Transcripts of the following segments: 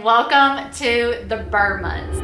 and welcome to the Burr Months.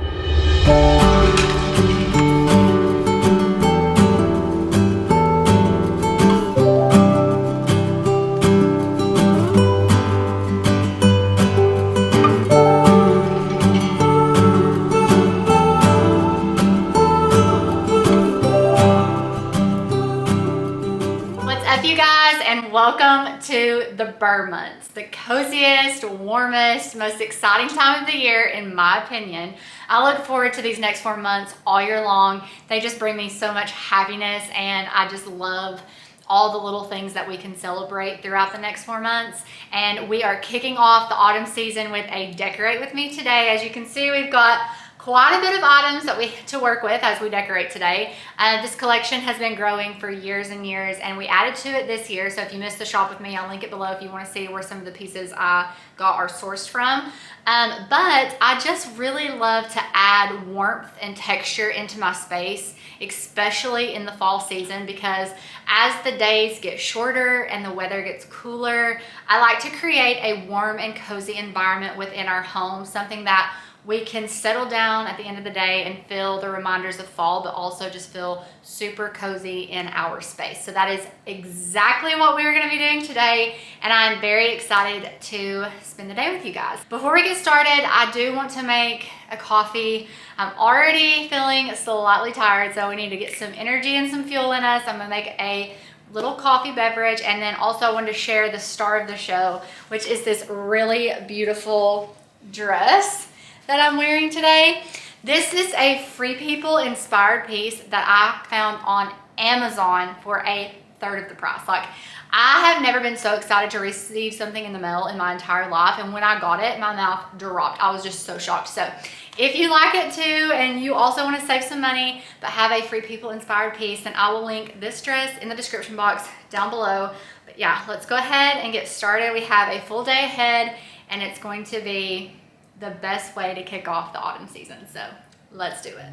What's up, you guys, and welcome to the Burr Months, the coziest, warmest, most exciting time of the year, in my opinion. I look forward to these next 4 months all year long. They just bring me so much happiness, and I just love all the little things that we can celebrate throughout the next 4 months. And we are kicking off the autumn season with a Decorate With Me today. As you can see, we've got quite a bit of items that we to work with as we decorate today. This collection has been growing for years and years, and we added to it this year. So if you missed the shop with me, I'll link it below if you want to see where some of the pieces I got are sourced from. But I just really love to add warmth and texture into my space, especially in the fall season, because as the days get shorter and the weather gets cooler, I like to create a warm and cozy environment within our home, something that we can settle down at the end of the day and feel the reminders of fall, but also just feel super cozy in our space. So that is exactly what we're gonna be doing today, and I'm very excited to spend the day with you guys. Before we get started, I do want to make a coffee. I'm already feeling slightly tired, so we need to get some energy and some fuel in us. I'm gonna make a little coffee beverage, and then also I wanted to share the star of the show, which is this really beautiful dress that I'm wearing today. This is a Free People inspired piece that I found on Amazon for a third of the price. Like, I have never been so excited to receive something in the mail in my entire life, and when I got it, my mouth dropped. I was just so shocked. So if you like it too, and you also want to save some money but have a Free People inspired piece, then I will link this dress in the description box down below. But yeah, let's go ahead and get started. We have a full day ahead, and it's going to be the best way to kick off the autumn season. So let's do it.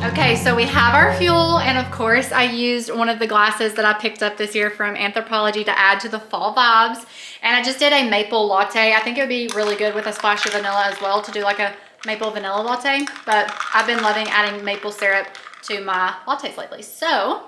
Okay, so we have our fuel, and of course I used one of the glasses that I picked up this year from Anthropologie to add to the fall vibes. And I just did a maple latte. I think it would be really good with a splash of vanilla as well, to do like a maple vanilla latte, but I've been loving adding maple syrup to my lattes lately. So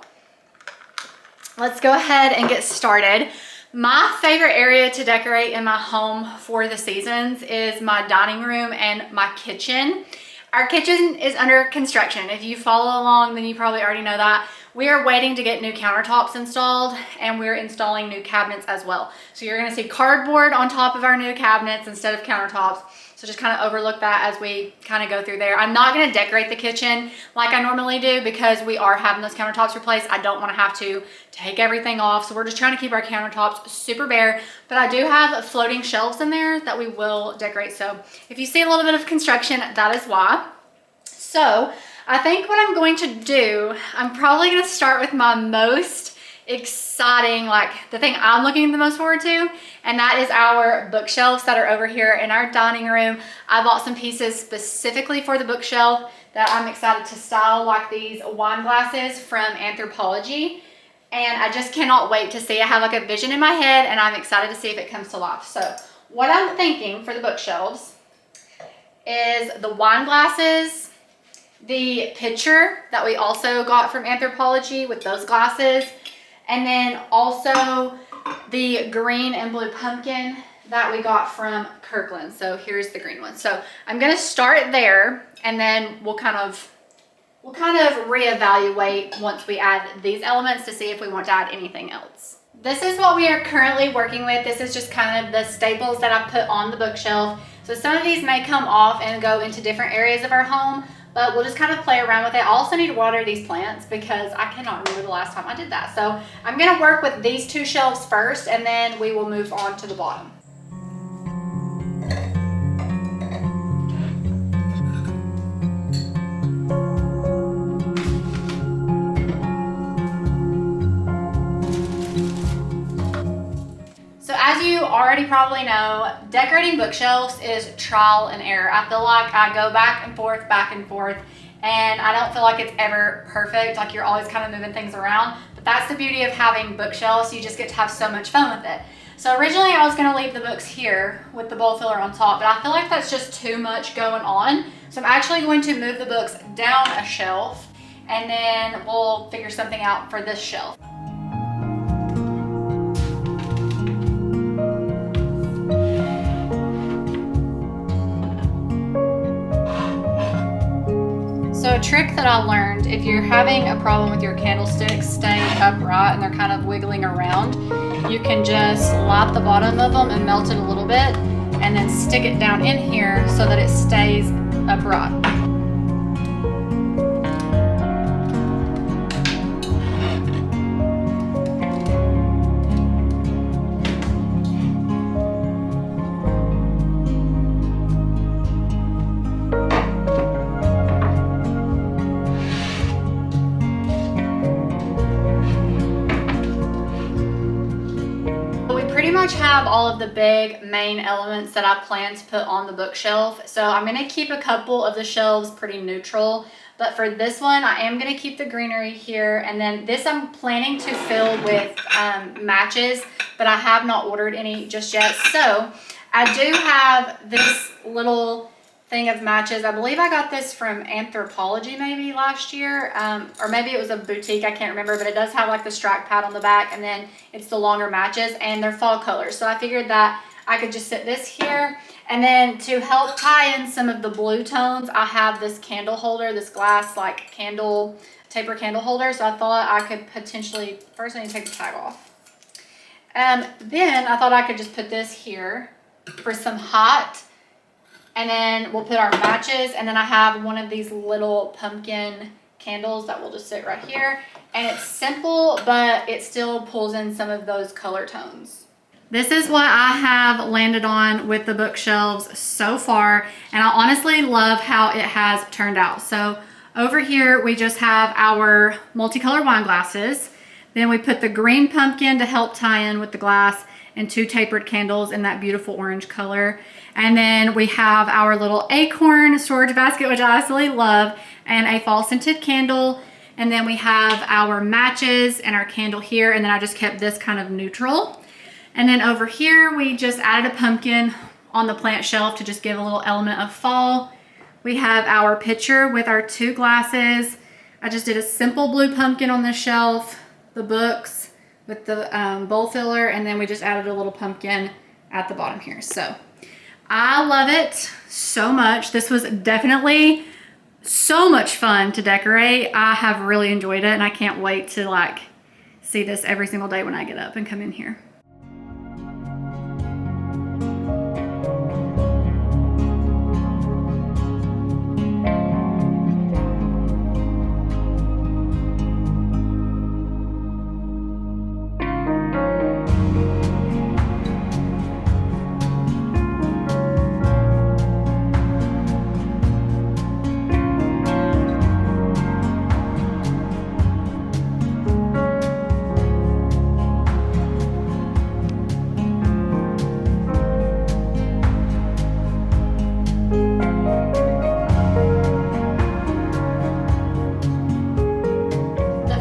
let's go ahead and get started. My favorite area to decorate in my home for the seasons is my dining room and my kitchen. Our kitchen is under construction. If you follow along, then you probably already know that. We are waiting to get new countertops installed, and we're installing new cabinets as well. So you're gonna see cardboard on top of our new cabinets instead of countertops. So just kind of overlook that as we kind of go through there. I'm not gonna decorate the kitchen like I normally do because we are having those countertops replaced. I don't wanna have to take everything off. So we're just trying to keep our countertops super bare, but I do have floating shelves in there that we will decorate. So if you see a little bit of construction, that is why. So I think what I'm going to do, I'm probably gonna start with my most exciting, like the thing I'm looking the most forward to, and that is our bookshelves that are over here in our dining room. I bought some pieces specifically for the bookshelf that I'm excited to style, like these wine glasses from Anthropologie, and I just cannot wait to see. I have like a vision in my head, and I'm excited to see if it comes to life. So what I'm thinking for the bookshelves is the wine glasses, the picture that we also got from Anthropologie with those glasses, and then also the green and blue pumpkin that we got from Kirkland. So here's the green one. So I'm gonna start there, and then we'll kind of reevaluate once we add these elements to see if we want to add anything else. This is what we are currently working with. This is just kind of the staples that I put on the bookshelf. So some of these may come off and go into different areas of our home, but we'll just kind of play around with it. I also need to water these plants because I cannot remember the last time I did that. So I'm gonna work with these two shelves first, and then we will move on to the bottom. So as you already probably know, decorating bookshelves is trial and error. I feel like I go back and forth, and I don't feel like it's ever perfect. Like you're always kind of moving things around. But that's the beauty of having bookshelves. You just get to have so much fun with it. So originally I was gonna leave the books here with the bowl filler on top, but I feel like that's just too much going on. So I'm actually going to move the books down a shelf, and then we'll figure something out for this shelf. So a trick that I learned, if you're having a problem with your candlesticks staying upright and they're kind of wiggling around, you can just light the bottom of them and melt it a little bit and then stick it down in here so that it stays upright. Have all of the big main elements that I plan to put on the bookshelf. So I'm going to keep a couple of the shelves pretty neutral, but for this one I am going to keep the greenery here, and then this I'm planning to fill with matches, but I have not ordered any just yet. So I do have this little thing of matches. I believe I got this from Anthropology maybe last year, or maybe it was a boutique, I can't remember, but it does have like the strap pad on the back, and then it's the longer matches, and they're fall colors. So I figured that I could just sit this here, and then to help tie in some of the blue tones, I have this candle holder, this glass like candle, taper candle holder. So I thought I could potentially, first I need to take the tag off. Then I thought I could just put this here for some hot. And then we'll put our matches, and then I have one of these little pumpkin candles that will just sit right here. And it's simple, but it still pulls in some of those color tones. This is what I have landed on with the bookshelves so far, and I honestly love how it has turned out. So over here we just have our multicolored wine glasses. Then we put the green pumpkin to help tie in with the glass, and 2 tapered candles in that beautiful orange color. And then we have our little acorn storage basket, which I absolutely love, and a fall scented candle. And then we have our matches and our candle here, and then I just kept this kind of neutral. And then over here, we just added a pumpkin on the plant shelf to just give a little element of fall. We have our pitcher with our 2 glasses. I just did a simple blue pumpkin on the shelf, the books with the bowl filler, and then we just added a little pumpkin at the bottom here. So I love it so much. This was definitely so much fun to decorate. I have really enjoyed it, and I can't wait to like see this every single day when I get up and come in here.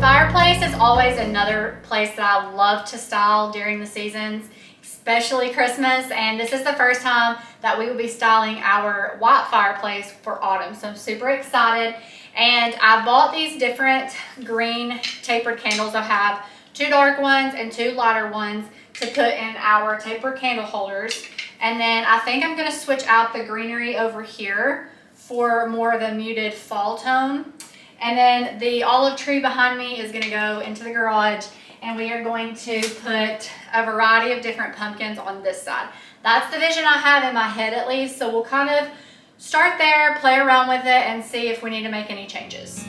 Fireplace is always another place that I love to style during the seasons, especially Christmas, and this is the first time that we will be styling our white fireplace for autumn, so I'm super excited. And I bought these different green tapered candles. I have 2 dark ones and 2 lighter ones to put in our taper candle holders, and then I think I'm going to switch out the greenery over here for more of a muted fall tone. And then the olive tree behind me is going to go into the garage, and we are going to put a variety of different pumpkins on this side. That's the vision I have in my head at least, so we'll kind of start there, play around with it, and see if we need to make any changes.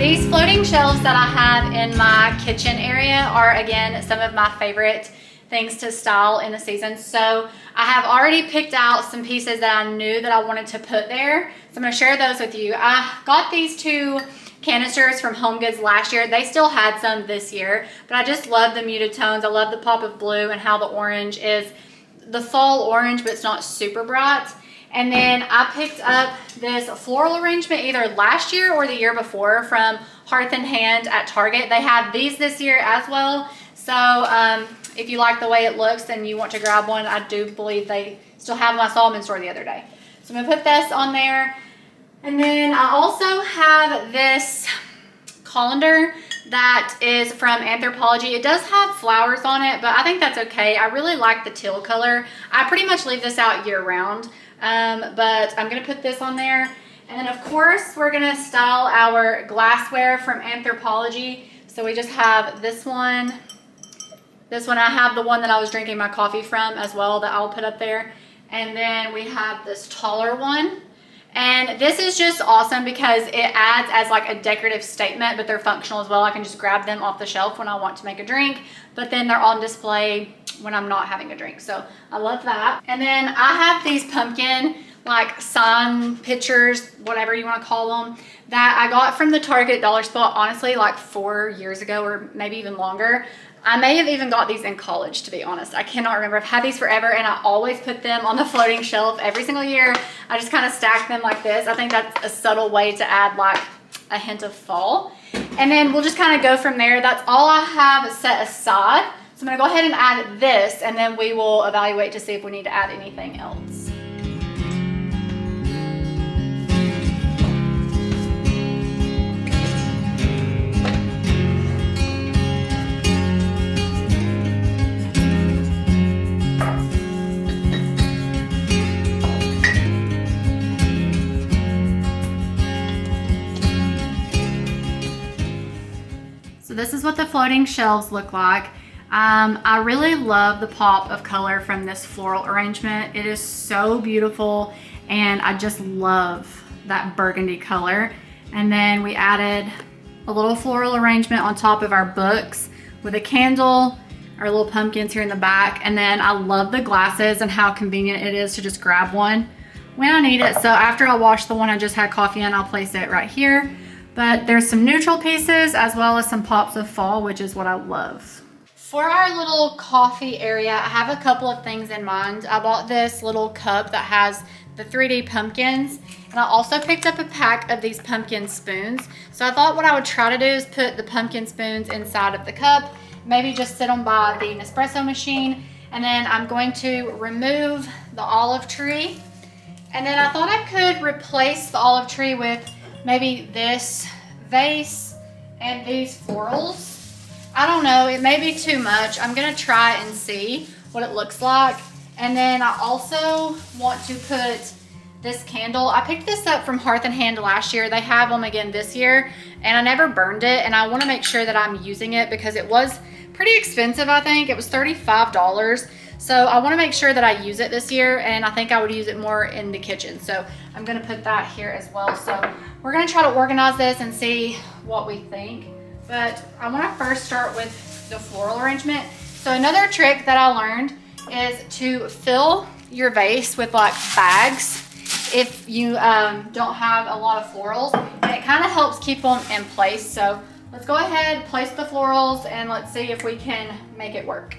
These floating shelves that I have in my kitchen area are, again, some of my favorite things to style in the season. So I have already picked out some pieces that I knew that I wanted to put there. So I'm gonna share those with you. I got these two canisters from Home Goods last year. They still had some this year, but I just love the muted tones. I love the pop of blue and how the orange is the fall orange, but it's not super bright. And then I picked up this floral arrangement either last year or the year before from Hearth and Hand at Target. They have these this year as well. So if you like the way it looks and you want to grab one, I do believe they still have them. I saw them in store the other day. So I'm gonna put this on there. And then I also have this colander that is from Anthropologie. It does have flowers on it, but I think that's okay. I really like the teal color. I pretty much leave this out year round, but I'm gonna put this on there. And then of course, we're gonna style our glassware from Anthropologie. So we just have this one. This one, I have the one that I was drinking my coffee from as well that I'll put up there. And then we have this taller one. And this is just awesome because it adds as like a decorative statement, but they're functional as well. I can just grab them off the shelf when I want to make a drink, but then they're on display when I'm not having a drink. So I love that. And then I have these pumpkin like sign pictures, whatever you want to call them, that I got from the Target dollar spot, honestly, like 4 years ago or maybe even longer. I may have even got these in college, to be honest. I cannot remember. I've had these forever, and I always put them on the floating shelf every single year. I just kind of stack them like this. I think that's a subtle way to add like a hint of fall. And then we'll just kind of go from there. That's all I have set aside. So I'm going to go ahead and add this, and then we will evaluate to see if we need to add anything else. This is what the floating shelves look like. I really love the pop of color from this floral arrangement. It is so beautiful, and I just love that burgundy color. And then we added a little floral arrangement on top of our books with a candle, our little pumpkins here in the back. And then I love the glasses and how convenient it is to just grab one when I need it. So after I wash the one I just had coffee in, I'll place it right here. But there's some neutral pieces as well as some pops of fall, which is what I love. For our little coffee area, I have a couple of things in mind. I bought this little cup that has the 3D pumpkins, and I also picked up a pack of these pumpkin spoons. So I thought what I would try to do is put the pumpkin spoons inside of the cup, maybe just sit them by the Nespresso machine, and then I'm going to remove the olive tree. And then I thought I could replace the olive tree with maybe this vase and these florals. I don't know, it may be too much. I'm gonna try and see what it looks like. And then I also want to put this candle. I picked this up from Hearth and Hand last year. They have them again this year, and I never burned it, and I wanna make sure that I'm using it because it was pretty expensive, I think. It was $35. So I wanna make sure that I use it this year, and I think I would use it more in the kitchen. So I'm gonna put that here as well. So we're gonna try to organize this and see what we think. But I wanna first start with the floral arrangement. So another trick that I learned is to fill your vase with like bags if you don't have a lot of florals, and it kind of helps keep them in place. So let's go ahead, place the florals, and let's see if we can make it work.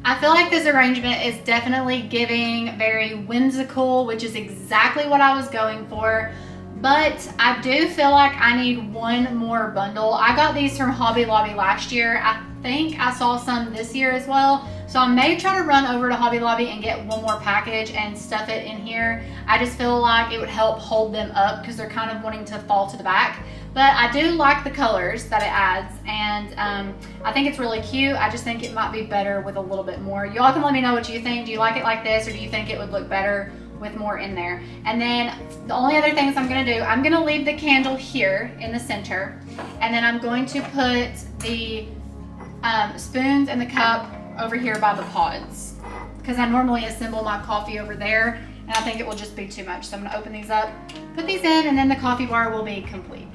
I feel like this arrangement is definitely giving very whimsical, which is exactly what I was going for. But I do feel like I need one more bundle. I got these from Hobby Lobby last year. I think I saw some this year as well. So I may try to run over to Hobby Lobby and get one more package and stuff it in here. I just feel like it would help hold them up because they're kind of wanting to fall to the back. But I do like the colors that it adds, and I think it's really cute. I just think it might be better with a little bit more. Y'all can let me know what you think. Do you like it like this, or do you think it would look better with more in there? And then the only other things I'm gonna do, I'm gonna leave the candle here in the center, and then I'm going to put the spoons and the cup over here by the pods because I normally assemble my coffee over there and I think it will just be too much. So I'm gonna open these up, put these in, and then the coffee bar will be complete.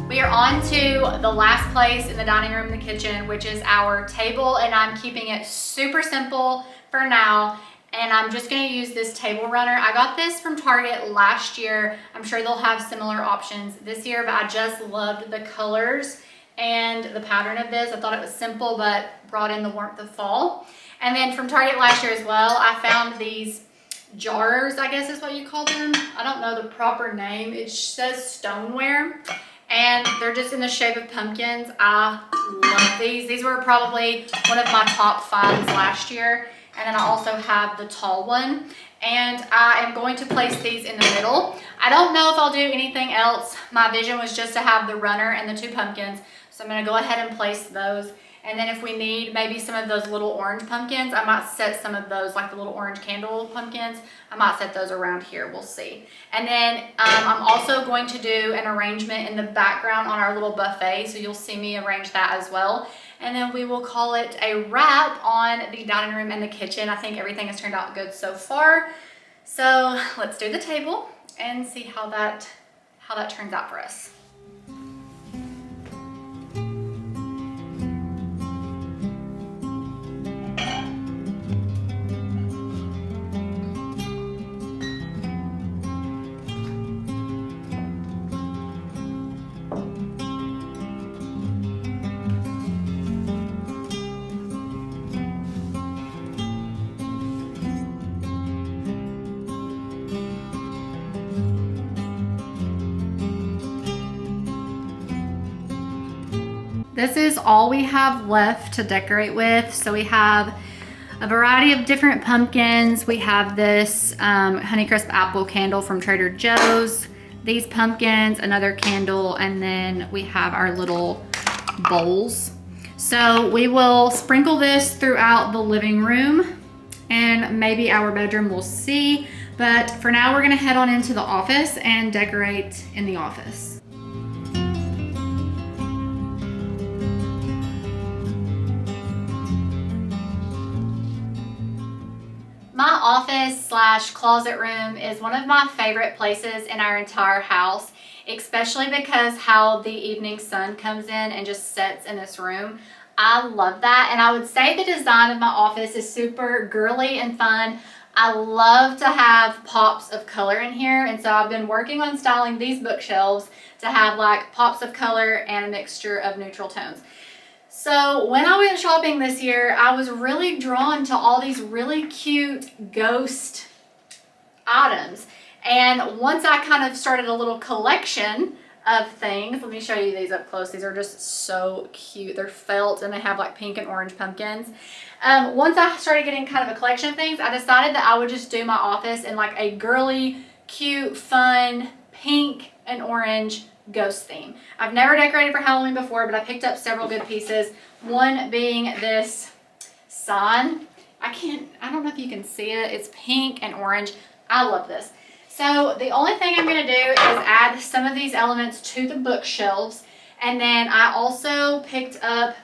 We are on to the last place in the dining room and the kitchen, which is our table, and I'm keeping it super simple for now. And I'm just gonna use this table runner. I got this from Target last year. I'm sure they'll have similar options this year, but I just loved the colors and the pattern of this. I thought it was simple, but brought in the warmth of fall. And then from Target last year as well, I found these jars, I guess is what you call them. I don't know the proper name. It says stoneware. And they're just in the shape of pumpkins. I love these. These were probably one of my top finds last year. And then I also have the tall one. And I am going to place these in the middle. I don't know if I'll do anything else. My vision was just to have the runner and the two pumpkins. So I'm gonna go ahead and place those. And then if we need maybe some of those little orange pumpkins, I might set some of those, like the little orange candle pumpkins, I might set those around here, we'll see. And then I'm also going to do an arrangement in the background on our little buffet, so you'll see me arrange that as well. And then we will call it a wrap on the dining room and the kitchen. I think everything has turned out good so far. So let's do the table and see how that turns out for us. This is all we have left to decorate with. So we have a variety of different pumpkins. We have this Honeycrisp apple candle from Trader Joe's, these pumpkins, another candle, and then we have our little bowls. So we will sprinkle this throughout the living room and maybe our bedroom, we'll see. But for now, we're gonna head on into the office and decorate in the office. My office / closet room is one of my favorite places in our entire house, especially because how the evening sun comes in and just sets in this room. I love that, and I would say the design of my office is super girly and fun. I love to have pops of color in here, and so I've been working on styling these bookshelves to have like pops of color and a mixture of neutral tones. So when I went shopping this year, I was really drawn to all these really cute ghost items. And once I kind of started a little collection of things, let me show you these up close. These are just so cute. They're felt and they have like pink and orange pumpkins. Once I started getting kind of a collection of things, I decided that I would just do my office in like a girly, cute, fun, pink and orange ghost theme. I've never decorated for Halloween before, but I picked up several good pieces. One being this sign. I don't know if you can see it. It's pink and orange. I love this. So the only thing I'm going to do is add some of these elements to the bookshelves. And then I also picked up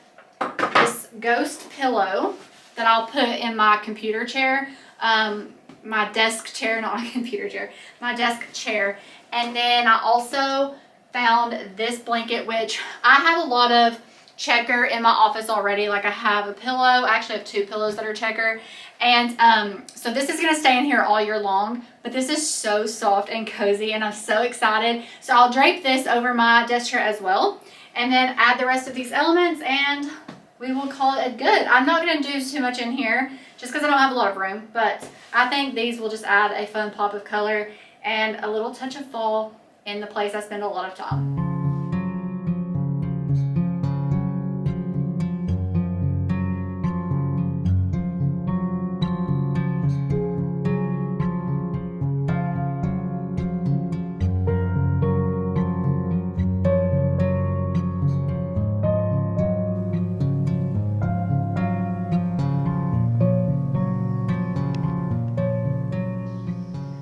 this ghost pillow that I'll put in my computer chair. My desk chair, not my computer chair. My desk chair. And then I also found this blanket, which I have a lot of checker in my office already. Like I have a pillow, I actually have two pillows that are checker. And so this is gonna stay in here all year long, but this is so soft and cozy and I'm so excited. So I'll drape this over my desk chair as well and then add the rest of these elements and we will call it good. I'm not gonna do too much in here just because I don't have a lot of room, but I think these will just add a fun pop of color and a little touch of fall in the place I spend a lot of time.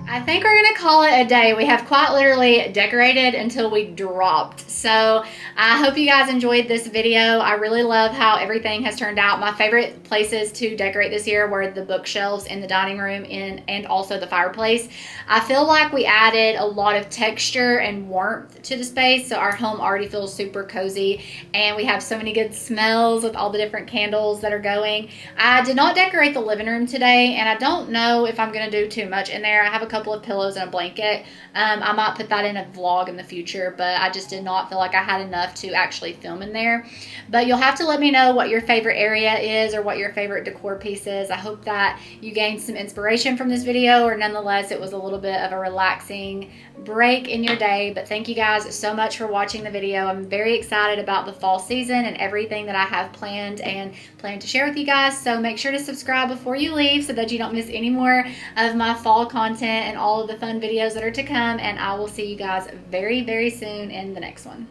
I think we're gonna call it a day. We have quite literally decorated until we dropped. So I hope you guys enjoyed this video. I really love how everything has turned out. My favorite places to decorate this year were the bookshelves in the dining room and also the fireplace. I feel like we added a lot of texture and warmth to the space, so our home already feels super cozy, and we have so many good smells with all the different candles that are going. I did not decorate the living room today, and I don't know if I'm gonna do too much in there. I have a couple of pillows and a blanket. I might put that in a vlog in the future, but I just did not feel like I had enough to actually film in there. But you'll have to let me know what your favorite area is or what your favorite decor piece is. I hope that you gained some inspiration from this video, or nonetheless it was a little bit of a relaxing break in your day. But thank you guys so much for watching the video. I'm very excited about the fall season and everything that I have planned and plan to share with you guys. So make sure to subscribe before you leave so that you don't miss any more of my fall content and all of the fun videos that are to come. And I will see you guys very, very soon in the next one.